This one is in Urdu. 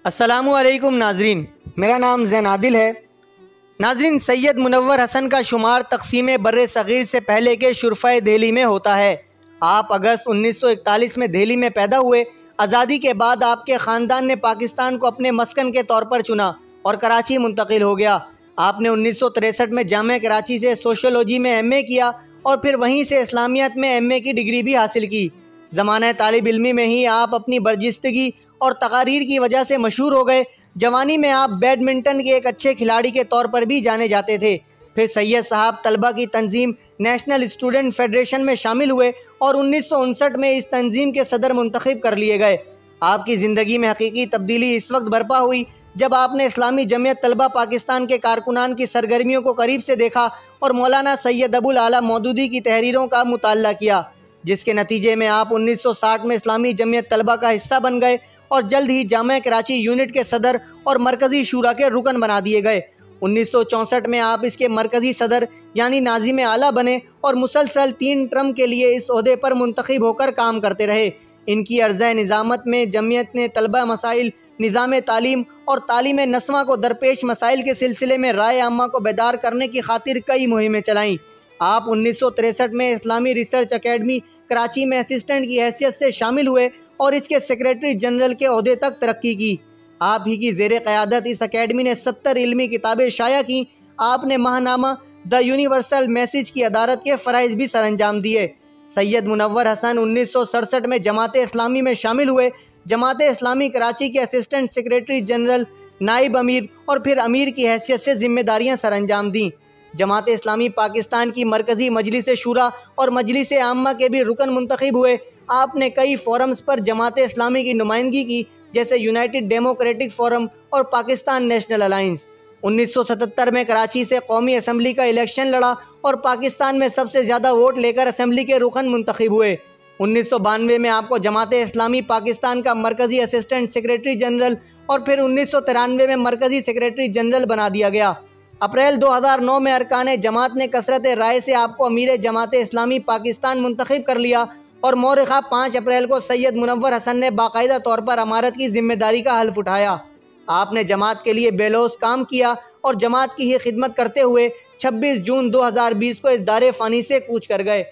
السلام علیکم ناظرین، میرا نام زین عادل ہے۔ ناظرین، سید منور حسن کا شمار تقسیم بر صغیر سے پہلے کے شرفائے دہلی میں ہوتا ہے۔ آپ اگست 1941 میں دہلی میں پیدا ہوئے۔ آزادی کے بعد آپ کے خاندان نے پاکستان کو اپنے مسکن کے طور پر چنا اور کراچی منتقل ہو گیا۔ آپ نے 1963 میں جامعہ کراچی سے سوشیولوجی میں ایم اے کیا اور پھر وہیں سے اسلامیات میں ایم اے کی ڈگری بھی حاصل کی۔ زمانہ طالب علمی میں ہی آپ اپنی برجستگی اور تقاریر کی وجہ سے مشہور ہو گئے۔ جوانی میں آپ بیڈمنٹن کے ایک اچھے کھلاڑی کے طور پر بھی جانے جاتے تھے۔ پھر سید صاحب طلبہ کی تنظیم نیشنل اسٹوڈنٹ فیڈریشن میں شامل ہوئے اور 1959 میں اس تنظیم کے صدر منتخب کر لیے گئے۔ آپ کی زندگی میں حقیقی تبدیلی اس وقت برپا ہوئی جب آپ نے اسلامی جمعیت طلبہ پاکستان کے کارکنان کی سرگرمیوں کو قریب سے دیکھا اور مولانا سید ابو العلا مودودی کی تحریروں کا مطالعہ کیا، جس کے نتیجے میں آپ 1960 میں اسلامی جمعیت طلبہ کا حصہ بن گئے اور جلد ہی جامعہ کراچی یونٹ کے صدر اور مرکزی شورا کے رکن بنا دیے گئے۔ 1964 میں آپ اس کے مرکزی صدر یعنی ناظم اعلیٰ بنے اور مسلسل 3 ٹرم کے لیے اس عہدے پر منتخب ہو کر کام کرتے رہے۔ ان کی عرضۂ نظامت میں جمعیت نے طلبہ مسائل، نظام تعلیم اور تعلیم نسواں کو درپیش مسائل کے سلسلے میں رائے عامہ کو بیدار کرنے کی خاطر کئی مہمیں چلائیں۔ آپ 1963 میں اسلامی ریسرچ اکیڈمی کراچی میں اسسٹنٹ کی حیثیت سے شامل ہوئے اور اس کے سیکریٹری جنرل کے عہدے تک ترقی کی۔ آپ ہی کی زیر قیادت اس اکیڈمی نے 70 علمی کتابیں شائع کیں۔ آپ نے ماہنامہ دی یونیورسل میسیج کی ادارت کے فرائض بھی سر انجام دیے۔ سید منور حسن 1967 میں جماعت اسلامی میں شامل ہوئے۔ جماعت اسلامی کراچی کے اسسٹنٹ سیکریٹری جنرل، نائب امیر اور پھر امیر کی حیثیت سے ذمہ داریاں سر انجام دیں۔ جماعت اسلامی پاکستان کی مرکزی مجلس شورا اور مجلس عامہ کے بھی رکن منتخب ہوئے۔ آپ نے کئی فورمز پر جماعت اسلامی کی نمائندگی کی، جیسے یونائٹڈ ڈیموکریٹک فورم اور پاکستان نیشنل الائنس۔ 1977 میں کراچی سے قومی اسمبلی کا الیکشن لڑا اور پاکستان میں سب سے زیادہ ووٹ لے کر اسمبلی کے رکن منتخب ہوئے۔ 1992 میں آپ کو جماعت اسلامی پاکستان کا مرکزی اسسٹنٹ سیکریٹری جنرل اور پھر 1993 میں مرکزی سیکریٹری جنرل بنا دیا گیا۔ اپریل 2009 میں ارکان جماعت نے کثرت رائے سے آپ کو امیر جماعت اسلامی پاکستان منتخب کر لیا اور مورخہ 5 اپریل کو سید منور حسن نے باقاعدہ طور پر امارت کی ذمہ داری کا حلف اٹھایا۔ آپ نے جماعت کے لیے بے لوث کام کیا اور جماعت کی ہی خدمت کرتے ہوئے 26 جون 2020 کو اس دار فانی سے کوچ کر گئے۔